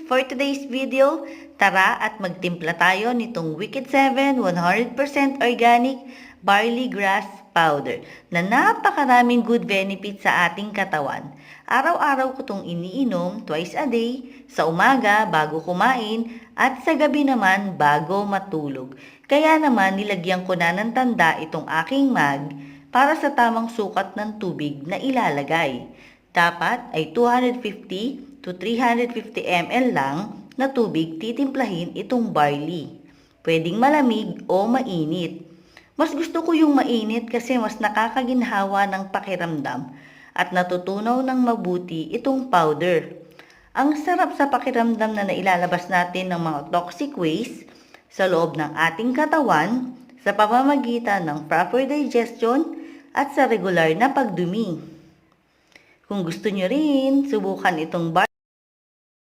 For today's video, tara at magtimpla tayo nitong Wicked 7 100% organic barley grass powder na napakaraming good benefits sa ating katawan. Araw-araw ko itong iniinom twice a day, sa umaga bago kumain at sa gabi naman bago matulog. Kaya naman nilagyan ko na ng tanda itong aking mug para sa tamang sukat ng tubig na ilalagay. Dapat ay 250 to 350 ml lang na tubig titimplahin itong barley. Pwedeng malamig o mainit. Mas gusto ko yung mainit kasi mas nakakaginhawa ng pakiramdam at natutunaw ng mabuti itong powder. Ang sarap sa pakiramdam na nailalabas natin ng mga toxic waste sa loob ng ating katawan sa pamamagitan ng proper digestion at sa regular na pagdumi. Kung gusto nyo rin, subukan itong